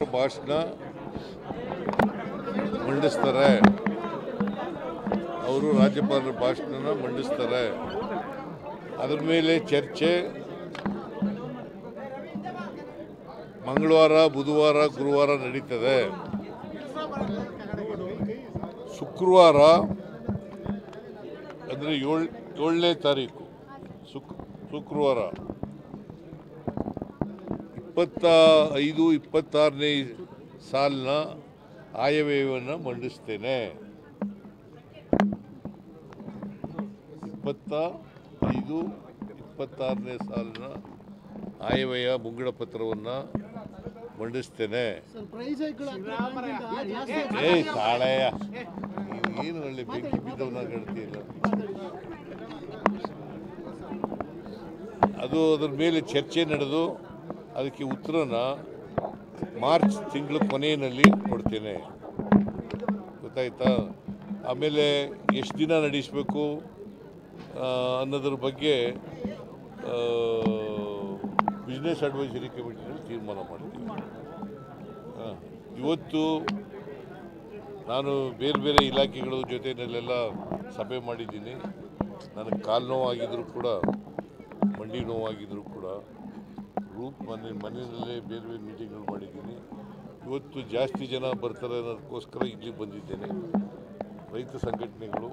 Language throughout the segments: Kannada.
ಭಾಷಣ ಮಂಡಿಸ್ತಾರೆ. ಅವರು ರಾಜ್ಯಪಾಲರ ಭಾಷಣ ಮಂಡಿಸ್ತಾರೆ. ಅದರ ಮೇಲೆ ಚರ್ಚೆ ಮಂಗಳವಾರ, ಬುಧವಾರ, ಗುರುವಾರ ನಡೀತದೆ. ಶುಕ್ರವಾರ ಅಂದರೆ 7ನೇ ತಾರೀಕು ಶುಕ್ರವಾರ 25-26ನೇ ಸಾಲಿನ ಆಯವ್ಯಯವನ್ನು ಮಂಡಿಸ್ತೇನೆ. 25-26ನೇ ಸಾಲಿನ ಆಯವ್ಯಯ ಮುಂಗಡ ಪತ್ರವನ್ನು ಮಂಡಿಸ್ತೇನೆ. ತಾಳೆಯ ಏನು ಒಳ್ಳೆ ಬೆಂಕಿ ಬಿದ್ದವನ್ನ ಗಡ್ತಿಲ್ಲ. ಅದರ ಮೇಲೆ ಚರ್ಚೆ ನಡೆದು ಅದಕ್ಕೆ ಉತ್ತರನ ಮಾರ್ಚ್ ತಿಂಗಳ ಕೊನೆಯಲ್ಲಿ ಕೊಡ್ತೇನೆ. ಗೊತ್ತಾಯ್ತಾ? ಆಮೇಲೆ ಎಷ್ಟು ದಿನ ನಡೆಸಬೇಕು ಅನ್ನೋದ್ರ ಬಗ್ಗೆ ಬಿಸ್ನೆಸ್ ಅಡ್ವೈಸರಿ ಕಮಿಟಿನಲ್ಲಿ ತೀರ್ಮಾನ ಮಾಡ್ತೀವಿ. ಇವತ್ತು ನಾನು ಬೇರೆ ಬೇರೆ ಇಲಾಖೆಗಳ ಜೊತೆಯಲ್ಲೆಲ್ಲ ಸಭೆ ಮಾಡಿದ್ದೀನಿ. ನನಗೆ ಕಾಲು ನೋವಾಗಿದ್ದರೂ ಕೂಡ, ಮಂಡಿ ನೋವಾಗಿದ್ದರೂ ಕೂಡ ಮನೆಯಲ್ಲೇ ಬೇರೆ ಬೇರೆ ಮೀಟಿಂಗ್ಗಳು ಮಾಡಿದ್ದೀನಿ. ಇವತ್ತು ಜಾಸ್ತಿ ಜನ ಬರ್ತಾರೆ ಅನ್ನೋದಕ್ಕೋಸ್ಕರ ಇಲ್ಲಿ ಬಂದಿದ್ದೇನೆ. ರೈತ ಸಂಘಟನೆಗಳು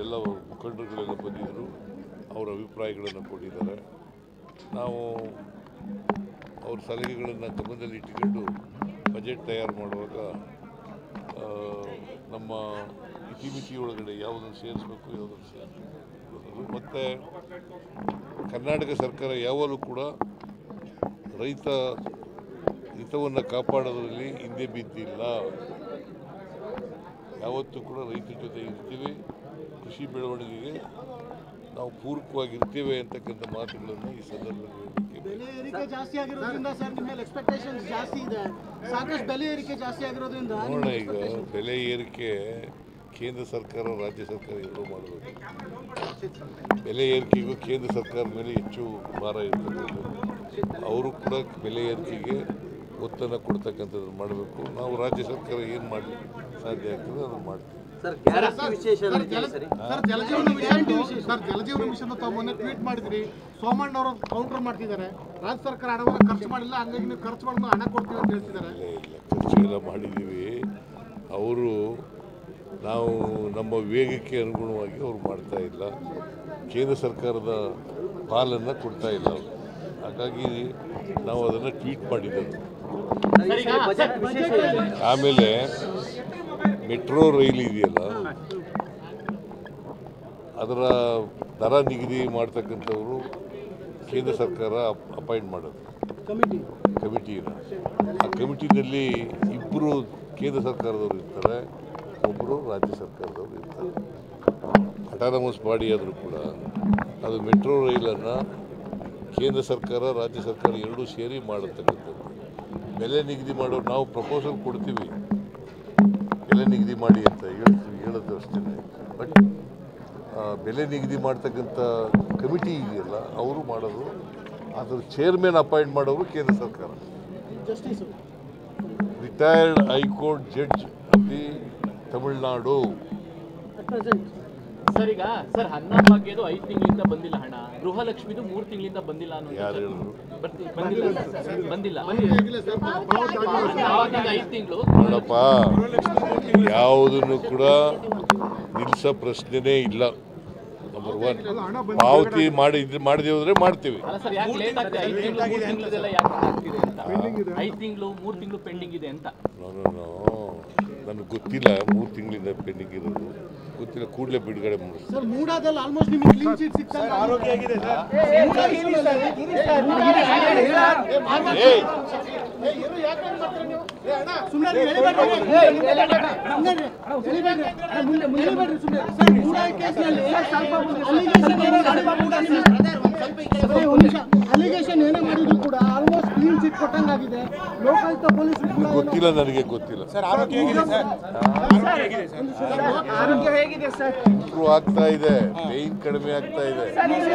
ಎಲ್ಲ ಮುಖಂಡರುಗಳೆಲ್ಲ ಬಂದಿದ್ದರು, ಅವರ ಅಭಿಪ್ರಾಯಗಳನ್ನು ಕೊಟ್ಟಿದ್ದಾರೆ. ನಾವು ಅವ್ರ ಸಲಹೆಗಳನ್ನು ಗಮನದಲ್ಲಿ ಇಟ್ಟುಕೊಂಡು ಬಜೆಟ್ ತಯಾರು ಮಾಡುವಾಗ ನಮ್ಮ ಇತಿಮಿತಿಯೊಳಗಡೆ ಯಾವುದನ್ನು ಸೇರಿಸಬೇಕು, ಯಾವುದನ್ನು ಸೇರಿಸಬೇಕು. ಮತ್ತು ಕರ್ನಾಟಕ ಸರ್ಕಾರ ಯಾವಾಗಲೂ ಕೂಡ ರೈತ ಹಿತವನ್ನು ಕಾಪಾಡೋದ್ರಲ್ಲಿ ಹಿಂದೆ ಬಿದ್ದಿಲ್ಲ. ಯಾವತ್ತೂ ಕೂಡ ರೈತರ ಜೊತೆ ಇರ್ತೀವಿ, ಕೃಷಿ ಬೆಳವಣಿಗೆಗೆ ನಾವು ಪೂರಕವಾಗಿರ್ತೇವೆ ಅಂತಕ್ಕಂಥ ಮಾತುಗಳನ್ನು ಈ ಸಂದರ್ಭದಲ್ಲಿ ಹೇಳಲಿಕ್ಕೆ. ಬೆಲೆ ಏರಿಕೆ ಜಾಸ್ತಿ ಆಗಿರೋದ್ರಿಂದ ಸರ್ ನಿಮ್ಮ ಮೇಲೆ ಎಕ್ಸ್ಪೆಕ್ಟೇಷನ್ಸ್ ಜಾಸ್ತಿ ಇದೆ. ಸಾಕಷ್ಟು ಬೆಲೆ ಏರಿಕೆ ಜಾಸ್ತಿ ಆಗಿರೋದ್ರಿಂದ ನೋಡೋಣ. ಈಗ ಬೆಲೆ ಏರಿಕೆ ಕೇಂದ್ರ ಸರ್ಕಾರ, ರಾಜ್ಯ ಸರ್ಕಾರ ಎರಡೂ ಮಾಡಬೇಕು. ಬೆಲೆ ಏರಿಕೆಗೂ ಕೇಂದ್ರ ಸರ್ಕಾರದ ಮೇಲೆ ಹೆಚ್ಚು ಭಾರ ಇರ್ತಕ್ಕಂಥದ್ದು. ಅವರು ಕೂಡ ಬೆಲೆ ಏರಿಕೆಗೆ ಒತ್ತನ್ನು ಕೊಡ್ತಕ್ಕಂಥದ್ದು ಮಾಡಬೇಕು. ನಾವು ರಾಜ್ಯ ಸರ್ಕಾರ ಏನು ಮಾಡಲಿಕ್ಕೆ ಸಾಧ್ಯ ಆಗ್ತದೆ ಅದನ್ನು ಮಾಡ್ತೀವಿ. ಜಲಜೀವನ ಮಿಷನ್ ತಾವು ಮೊನ್ನೆ ಟ್ವೀಟ್ ಮಾಡಿದ್ರಿ. ಸೋಮಣ್ಣ ಅವರು ಕೌಂಟರ್ ಮಾಡ್ತಿದ್ದಾರೆ, ರಾಜ್ಯ ಸರ್ಕಾರ ಹಣವನ್ನು ಖರ್ಚು ಮಾಡಿಲ್ಲ, ಹಂಗಾಗಿ ನೀವು ಖರ್ಚು ಮಾಡಿದ್ರೆ ಹಣ ಕೊಡ್ತೀವಿ ಅಂತ ಹೇಳ್ತಿದ್ದಾರೆ. ಇಲ್ಲ, ಖರ್ಚು ಎಲ್ಲ ಮಾಡಿದ್ದೀವಿ. ಅವರು ನಾವು ನಮ್ಮ ವೇಗಕ್ಕೆ ಅನುಗುಣವಾಗಿ ಅವ್ರು ಮಾಡ್ತಾ ಇಲ್ಲ. ಕೇಂದ್ರ ಸರ್ಕಾರದ ಪಾಲನ್ನು ಕೊಡ್ತಾ ಇಲ್ಲ. ಹಾಗಾಗಿ ನಾವು ಅದನ್ನು ಟ್ವೀಟ್ ಮಾಡಿದ್ದೆವು. ಆಮೇಲೆ ಮೆಟ್ರೋ ರೈಲ್ ಇದೆಯಲ್ಲ, ಅದರ ದರ ನಿಗದಿ ಮಾಡ್ತಕ್ಕಂಥವರು ಕೇಂದ್ರ ಸರ್ಕಾರ ಅಪಾಯಿಂಟ್ ಮಾಡೋದು ಕಮಿಟಿನ. ಆ ಕಮಿಟಿನಲ್ಲಿ ಇಬ್ಬರು ಕೇಂದ್ರ ಸರ್ಕಾರದವರು ಇರ್ತಾರೆ, ಒಬ್ಬರು ರಾಜ್ಯ ಸರ್ಕಾರದವರು ಇರ್ತಾರೆ. ಅಟಾನಮಸ್ ಬಾಡಿ ಆದರೂ ಕೂಡ ಅದು ಮೆಟ್ರೋ ರೈಲನ್ನು ಕೇಂದ್ರ ಸರ್ಕಾರ, ರಾಜ್ಯ ಸರ್ಕಾರ ಎರಡೂ ಸೇರಿ ಮಾಡತಕ್ಕಂಥದ್ದು. ಬೆಲೆ ನಿಗದಿ ಮಾಡೋರು ನಾವು ಪ್ರಪೋಸಲ್ ಕೊಡ್ತೀವಿ, ಬೆಲೆ ನಿಗದಿ ಮಾಡಿ ಅಂತ ಹೇಳೋದು ಅಷ್ಟೇ. ಬಟ್ ಬೆಲೆ ನಿಗದಿ ಮಾಡ್ತಕ್ಕಂಥ ಕಮಿಟಿ ಇದೆಯಲ್ಲ, ಅವರು ಮಾಡೋದು, ಅದ್ರ ಚೇರ್ಮನ್ ಅಪಾಯಿಂಟ್ ಮಾಡೋರು ಕೇಂದ್ರ ಸರ್ಕಾರ. Retired high court judge of the Tamil Nadu. Sir, ಈಗ ಸರ್ ಅನ್ನ ಭಾಗ್ಯದು 5 ತಿಂಗಳಿಂದ ಬಂದಿಲ್ಲ ಹಣ, ಗೃಹಲಕ್ಷ್ಮಿದು 3 ತಿಂಗಳಿಂದ ಬಂದಿಲ್ಲ ಅನ್ನೋ. ಯಾರು ಹೇಳಿದ್ರು? ಬಂದಿಲ್ಲ 5 ತಿಂಗಳು. ನೋಡಪ್ಪ, ಯಾವುದನ್ನು ಕೂಡ ನಿಲ್ಲಿಸೋ ಪ್ರಶ್ನೆನೇ ಇಲ್ಲ. ನಂಬರ್ 1 ಪಾವತಿ ಮಾಡಿದೀವಿ ಅಂದರೆ ಮಾಡ್ತೀವಿ. ಸರ್, ಯಾಕೆ ಲೇಟ್ ಆಗ್ತದೆ? 5 ತಿಂಗಳು 3 ತಿಂಗಳದೆಲ್ಲ ಯಾಕೆ ಆಗ್ತಿದೆ ಅಂತ? 5 ತಿಂಗಳು 3 ತಿಂಗಳು ಪೆಂಡಿಂಗ್ ಇದೆ ಅಂತ. ನನಗೆ ಗೊತ್ತಿಲ್ಲ 3 ತಿಂಗಳಿಂದ ಪೆಂಡಿಂಗ್ ಇರೋದು ಗೊತ್ತಿಲ್ಲ. ಕೂಡಲೇ ಬಿಡುಗಡೆ ಮಾಡಿ. ಸರ್, ಮೂಡಾದಲ್ಲಿ ಆಲ್ಮೋಸ್ಟ್ ನಿಮಗೆ ಕ್ಲೀನ್ ಚೀಟ್ ಸಿಗ್ತಾ ಇದೆ. ಆರೋಗ್ಯ ಆಗಿದೆ ಸರ್. ಅಲಿಗೇಷನ್ ಏನೇ ಮಾಡಿದ್ರು ಕೂಡ ಆಲ್ಮೋಸ್ಟ್ ಕ್ಲೀನ್ ಚೀಟ್ ಕೊಟ್ಟಂಗಾಗಿದೆ. ಲೋಕಾಯುಕ್ತ ಪೊಲೀಸರು ಗೊತ್ತಿಲ್ಲ, ನನಗೆ ಗೊತ್ತಿಲ್ಲ. ಆರೋಗ್ಯ ಹೇಗಿದೆ ಸರ್? ಆಗ್ತಾ ಇದೆ, ಪೇಯ್ನ್ ಕಡಿಮೆ ಆಗ್ತಾ ಇದೆ.